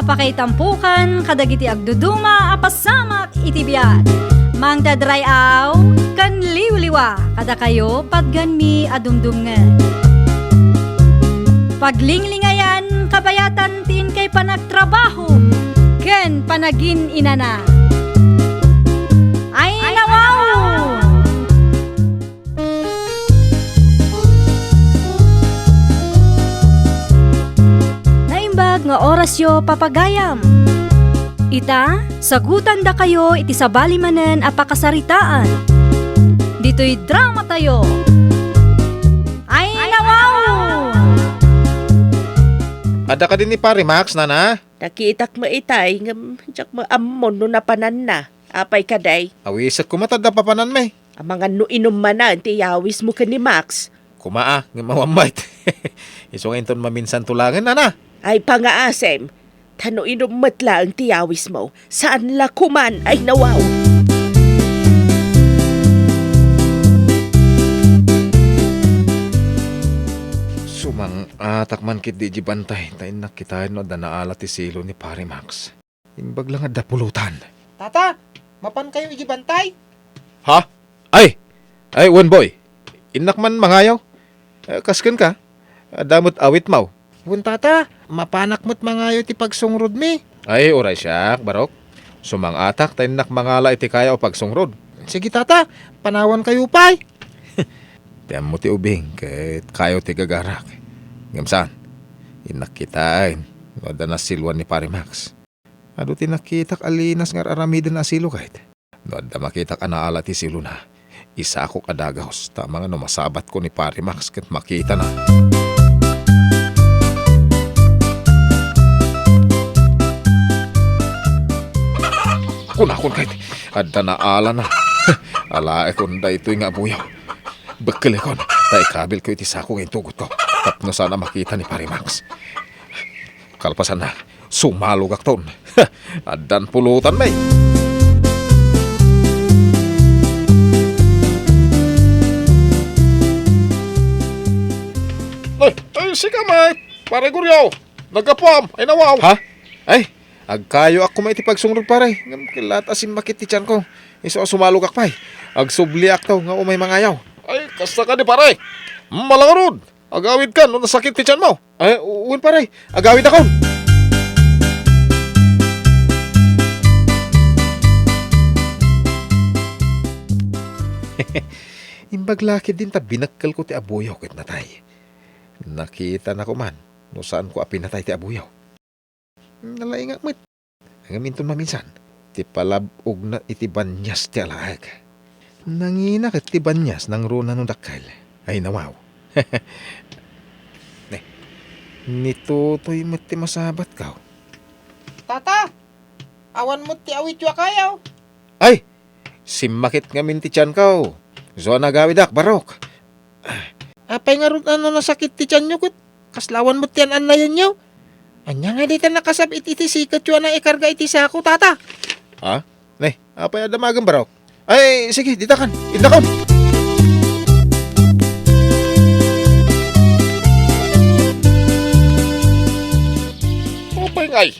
apakaitampukan kadagiti agduduma apasamak iti biat. Mang dadrayaw kan liwliwa kada kayo padganmi adumdumngen. Paglinglingayan kabayatan tin kay panagtrabaho ken panagin inana. Ay nawaw! Naimbag nga orasyo papagayam. Ita, sagutan da kayo iti sabali manen apakasaritaan. Dito'y drama tayo. Ay nawaw! Ada ka din ni Pare Max, nana? Nakitak mo itay, ngam ammon no napanan na. Apay kaday, Awisak kumatad na papanan may. ang mga no inom manan, ti yawis mo ka ni Max. Kumaa, nga mawambait. Iso nga inton maminsan tulangan, nana. Ay pangaasem, tano inom matla ang ti yawis mo. Saan la kuman ay nawaw. Sumang atakman kit di jibantay. Tain nakitain no da naala ti silo ni Pare Max. Imbag lang da pulutan. Tata, mapan kayo ijibantay? Ha? Ay, one boy. Inak man mangayaw. Kasken ka. Damot awit mau. Bun tata, mapanak mo't mangayo ti pagsungrod mi. Ay, oray siyak, barok. Sumang atak, tayo nak mangala iti kaya o pagsungrod. Sige tata, panawan kayo pay. Tiyan mo ti ubing, kahit kayo ti gagarak. Ngamsan, inakitain. Wada na silwan ni Pare Max. Ado ti nakitak alinas nga aramidin na silo kahit. Wada makitak anaala ti silo na. Isa ako kadagahos, tama nga no masabat ko ni Pare Max kahit makita na. Kunakon kahit, adda na ala na. Alae kon da ito'y nga buyaw. Bekele kon, tay kabil ko iti sako ngayon tugot ko. Tapno sana makita ni Pare Max. Kalpasan na, sumalugak ton. Addan pulutan may. Ay, sika may. Pare Guryaw, nagkapuam, ay nawaw. Ha? Ay, agkayo ako may tipagsungrod pare. Ngam kilat asin makit ti tiyan ko. Iso sumalugak pay. Agsubli ak taw nga umay mangayaw. Ay, kasta ka ni pare. Malangarod. Agawid ka no nasakit ti tiyan mo. Ay, uwin pare. Agawid ako. Imbag laki din ta binakkel ko ti abuyaw ket natay. Nakita na ko man no saan ko apinatay ti abuyaw. Nalaing nga mit. Ang minton maminsan. Ti palabog na iti banyas ti alaag. Nangina ket ti banyas nang runa no dakkel. Ay nawaw. Ne. Nitutoy mo ti masabat ka. Tata, awan mo't ti awit yu akayaw. Ay! Simakit nga min ti tiyan ka. So nagawidak barok. Apay nga ron ano nasakit ti tiyan nyo kut. Kaslawan mo't yan anayan nyo. Anya nga dito nakasab iti sikat yu na ikarga iti sako tata. Ha? Ne, apay adamagan barok. Ay, sige, ditakan. Indakon. Apay ngay.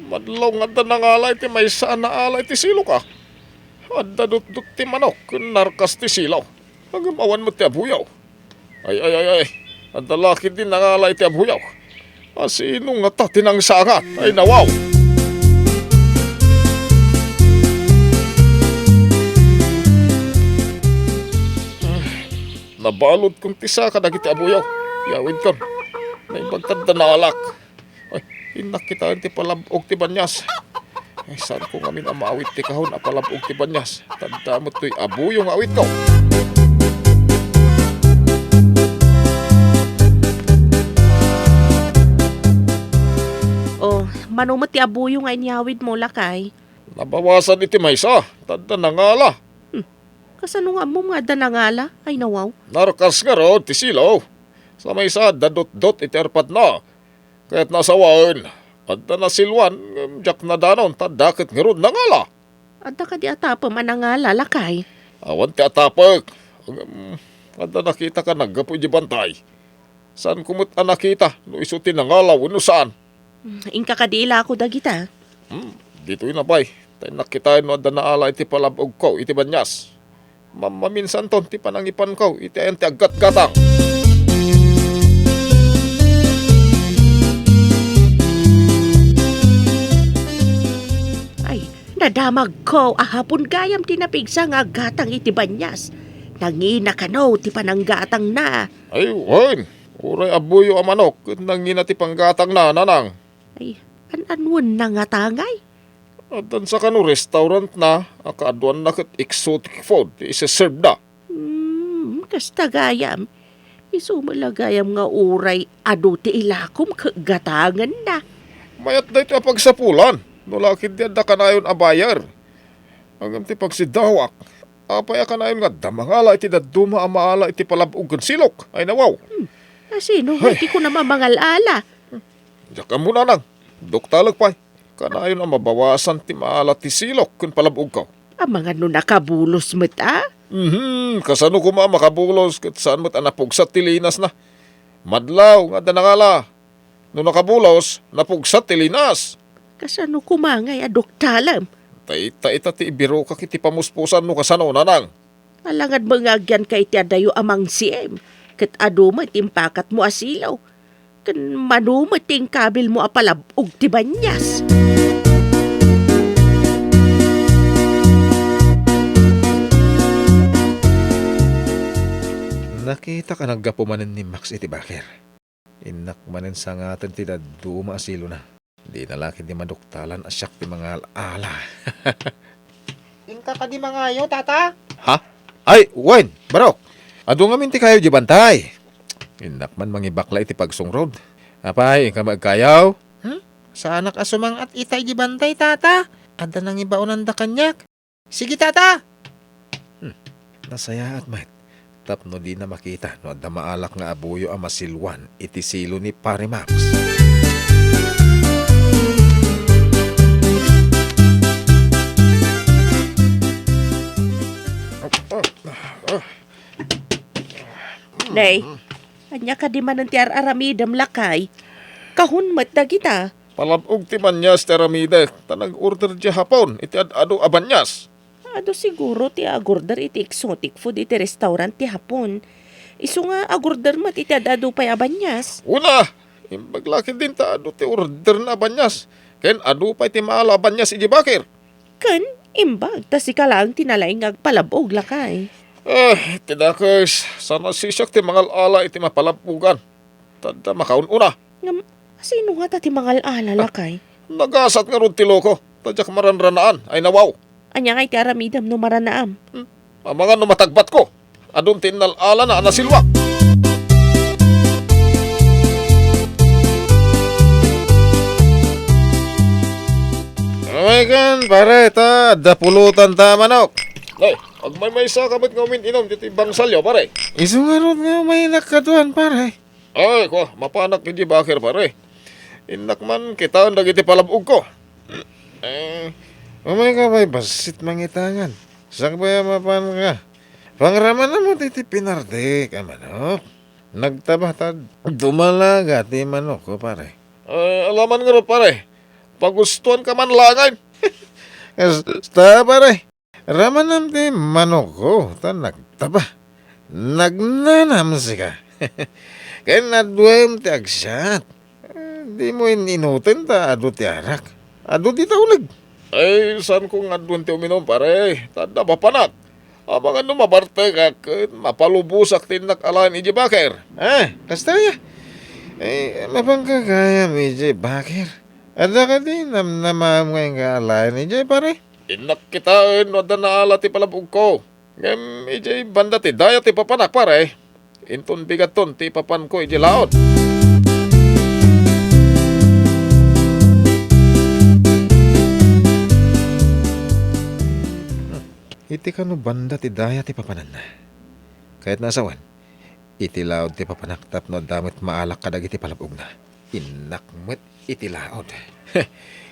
Madlaw nga da nangalay ti may saan na alay ti silo ka. Adda dut ti manok, narkas ti silaw. Agamawan mo ti abuyaw. Ay. Adda laki din nangalay ti abuyaw. Asino nga ta tinangsangat. Ay nawaw. Nabalod kong tisa ka dagiti abuyaw. Yawid kon. Naibagtad na alak. Ay, inakitaan ti palabog ti banyas. Ay, saan ko ngamin ang maawit ti kahon na palabog ti banyas. Tanda mo to'y abuyong awit ko. Oh, manumot ti abuyo nga inyawid mo lakay. Nabawasan iti maysa. Tanda na nga la. Kasano nga mo nga danangala? Ay nawaw. Narkas nga ro, ti silaw. Sa maysa, dadot-dot iti arpat na. Kaya't nasawaan. Adda na silwan, jak na danon, tadakit nga ron nangala. Adda ka di atapa manangala lakay. Awan ti atapak. Adda nakita ka naggapo di bantay. Saan kumot nakita? No isuti nangalaw, no saan? Ingka kadila ako dagita. Dito yun apay. Tayo nakitain no da naala iti palabog ko, iti banyas. Maminsan ton, ti panangipan ko, iti ayan ti aggat-gatang. Ay, nadamag ko ahapon gayam tinapigsa nga gatang iti banyas. Nangina ka no, ti pananggatang na. Ay, wan. Uray abuyo ang manok, nangina ti panggatang na, nanang. Ay, an-anwan na nga tangay. At dan sa kano restaurant na, akaaduan na kat exotic food, isa-serve na. Kasta gayam. Isumalagayam nga uray adu ti ilakom kagatangan na. Mayat na ito pagsapulan, nulakid yan na kanayon abayar. Hanggang ti pagsidawak, apay kanayon nga damangala iti daduma amaala iti palabugan silok, ay nawaw. Sino nga ti ko na mamangal-ala? Diyak ka muna nang, doktalag pa'y. Kanayon ang mabawasan ti maala ti silok kung palabog ko. Ang mga no nakabulos mo't Kasano ko makabulos kat saan mo't napugsat ti linas na. Madlaw nga danangala. No nakabulos, napugsat ti linas. Kasano kumangay adoktalam? Ita ti ibiro ka kiti pamuspusan no kasano nanang. Alangad mga agyan kay ti adayo amang siem. Kat adumat impakat mo asilaw. Kan manumat ting kabil mo apalabog ti banyas. Nakita ka naggapumanin ni Max iti bakir. Inakmanin sa nga atin ti daduma asilo na. Di nalakin di maduktalan asyak ti mga ala. Ingka ka di mangayo, tata? Ha? Ay, wen, barok. Ado nga minti kayo di bantay. Inakman mangibakla iti pagsungrod. Apay, ka magkayaw? Sa anak asumang at itay di bantay, tata. Ada nang ibaunan da kanyak. Sige, tata. Nasaya at mait. Tapno di na makita no adda maalak nga abuyo ang masilwan iti silo ni Pare Max. Nay, anya ka di man ang tiar aramidam lakay. Kahun mat na kita. Palabog ti Manyas teramide, tanag order di hapon, iti ado abanyas. Ado siguro ti agorder iti exotic food iti restaurant ti hapon. Isu nga agorder mat iti adado pay abanyas. Una, imbaglaki din ta ado ti order na abanyas. Ken ado pa iti maala abanyas iti bakir. Kan, imbag, ta si kalang tinalay nga agpalabog lakay. Tinakers, sana sisak ti mga ala iti mapalabugan. Tanda makaununa. Ngam, sino nga ta ti mangal ala lakay? Nagasat nga ron ti loko, tadyak maranranaan, ay nawaw. Anya nga iti aramidam no maranaam. Ang mga numatagbat ko, adun tinalala na anasilwa. Oh my God, pare, ta, dapulutan ta manok. Ay, pag may isa ka ba't ngawin inom dito ibang salyo, pare? Isu nga ron nga may nakaduan, pare. Ay, ko, mapanak hindi bakir, pare. Inakman kita ang dagiti palabog ko. Umay ka ba'y basit mangitangan. Saan ba yung mapan ka? Pangraman na mo titi pinardik, manok. Nagtabatad. Dumalaga ti manok ko, pare. Alaman nga ro, pare. Pagustuhan ka man langay. Kasta, pare. Ramanam ti manok ko. Ta nagtaba. Nagnanam ka. Kaya nadwem ti agsat. Di mo inutin ta ado ti arak. Ado ti taulig. Ay, saan ko nga doon ti uminom, pare? Tanda ba panak? Abang ano mabarte ka, mapalubusak tinak alain iji bakir. Kasta ya. Mapangkagaya mi J. Bakir. Ada ka di namamam ngayon ka alain ni J. pare. Inak kita, wada na ala ti palabog ko. Ngem, iji banda ti daya ti papanak, pare. Inton bigaton ti papan ko iji laot. Iti kano banda ti daya ti papanan na. Kahit nasawan, iti laod ti papanak tapno damit maalak kadag iti palabog na. Inakmet iti laod.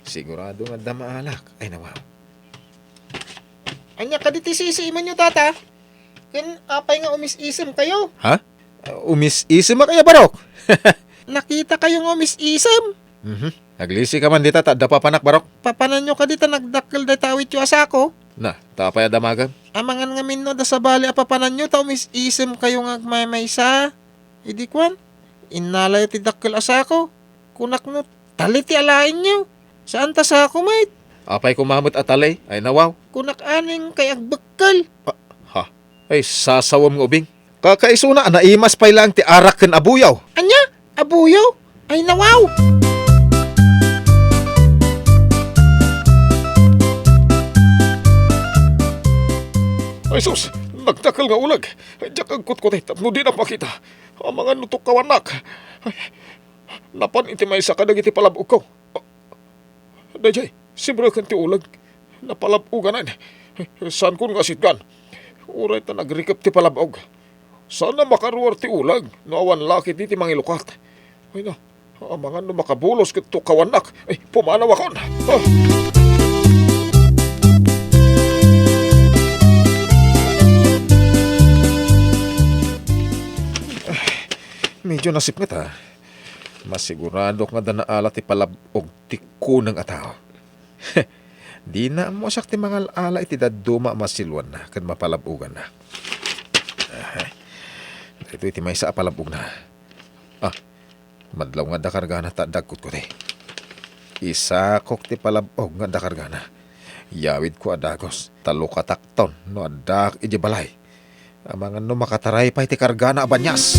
Sigurado nga da maalak. Ay nawaw. Anya ka diti sisiiman nyo, tata? Kin apay nga umis-isem kayo. Ha? Umis-isem kaya barok? Nakita kayong umis-isem. Naglisi ka man dita, ta dapa panak barok. Papanan nyo ka dita nagdakkel da tawit yo asako. Na, tapay adamagan. Amangan nga minno da sa bali apapanan nyo taw mis isem kayo nga maysa. Idi kwan. Inalay ti dakkel asako. Kunak no taliti alain nyo. Saan ta sa ako mate? Apay kumamot atalay, ay nawaw. Kunak aning kay agbekkel. Ha, ay sasawam ng ubing. Kakaisuna, naimas pay lang ti arak ken abuyaw. Anya? Abuyo? Ay nawaw. Ay sus, nagtakal nga ulag. Ay diyak ang kutkutay, tapno di na makita. Ang mga nutok kawanak. Ay, napan iti may sa kadag iti palabog ko. Dajay, sibra kan ti ulag. Napalabugan na. Saan ko nga sitgan? Uray ta nagrikap ti palabog. Sana makaruar ti ulag. No awan laki ti mangilukat. Ay na, ang mga no makabulos ket to kawanak. Ay, pumanaw akon. Ah. Medyo nasipngat ha. Masigurado nga danaala ti palabog ti kunang ataw. Di na mo sak ti mga ala iti daduma masilwan na kan mapalabugan na. Ito iti may sa palabog na. Madlaw nga dakargana ta dagkot ko ti. Isakok ti palabog nga dakargana. Yawid ko adagos talo katakton no adak iti balay. Amangan no makataray pa iti kargana abanyas.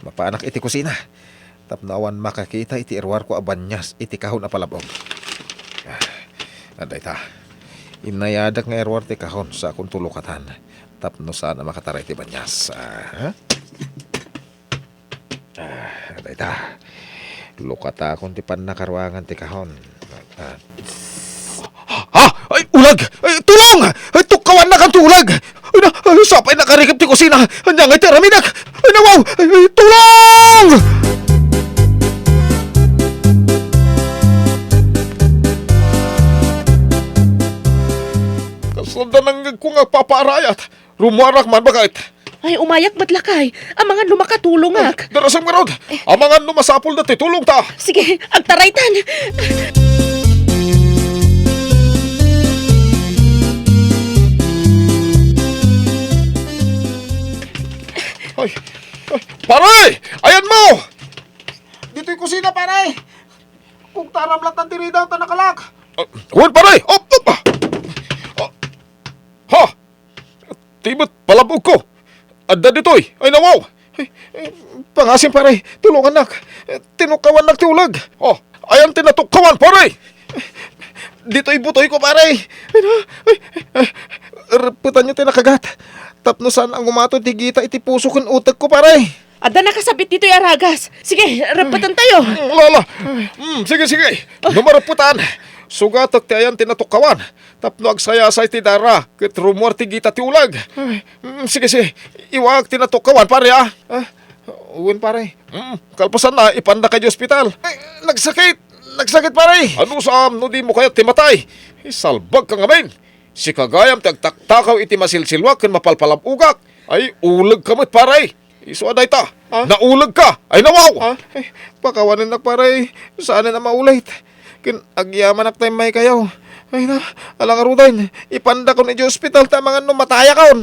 Mapaanak iti kusina. Tapnawan makakita iti irwar ko abanyas iti kahon a palabog. Aday ta. Inayadak nga irwar ti kahon sa akong tulukatan. Tapno saan na makataray ti banyas. Aday ta. Lukata akong ti panakarwangan ti kahon. Ay, ulag! Ay, tulong! Ay, tukawan na kang tulag! Ay, na, ay, sapay nakarikip ti kusina! Hanyang ay teraminak! Ay, nawaw! Ay, tulong! Kasundan ng kung papaarayat. Rumuarak man bagait. Ay, umayak matlakay. Ang mga lumakatulong ak. Darasang marod! Ang mga numasapol na titulong ta! Sige, agtaraytan. Ay, pare! Ayan mo! Dito'y kusina pare. Kung taramlat ang tirida ang tanakalak. Huwag pare! Op! Ha! Tibot palabog ko! Adda dito'y! Ay nawaw! Pangasin pare! Tulungan nak! Tinukawan nak ti ulag! Oh! Ayan tinatukawan pare! Dito'y butoy ko pare! Reputan nyo tinakagat! Tapno saan ang umato tigita iti puso kan utak ko pare! Ada nakasabit dito yung aragas. Sige, rapatan tayo. Lala! Sige! Numaraputan! Sugatak ti ayan tinatukawan. Tapno agsayasay ti dara. Ket rumor ti gita ti ulag. Sige. Iwag tinatukawan pare uwin pare. Kalpasan na ipanda kay ospital. Nagsakit pare. Ano sam no di mo kaya timatay? Isalbag ka ngamin. Si kagayam tagtaktakaw iti masilsilwak ken mapalpalab ugak. Ay ulag kamot pare. Iso aday ta. Naulag ka. Ay nawaw. Pakawanin na pare. Saan na maulit? Kin agyaman ak tayo may kayaw. Ay na, alang arudain. Ipanda ko ni hospital ta mga numataya kaon.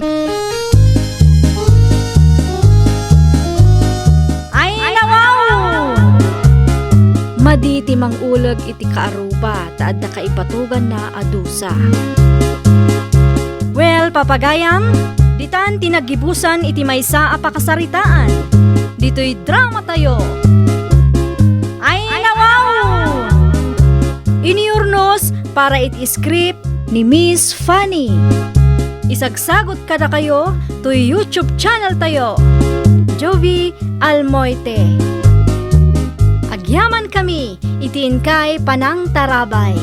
Ay, nawaw! Maditi mang ulag iti kaaruba, taad na kaipatugan na adusa. Well, papagayam, ditan tinagibusan iti maysa a pakasaritaan. Dito'y drama tayo. Ay, nawaw! Iniurnos para iti script ni Miss Fanny. Isagsagot kada kayo to YouTube channel tayo. Jovi Almoite. Agyaman kami, itiin kay Panang Tarabay.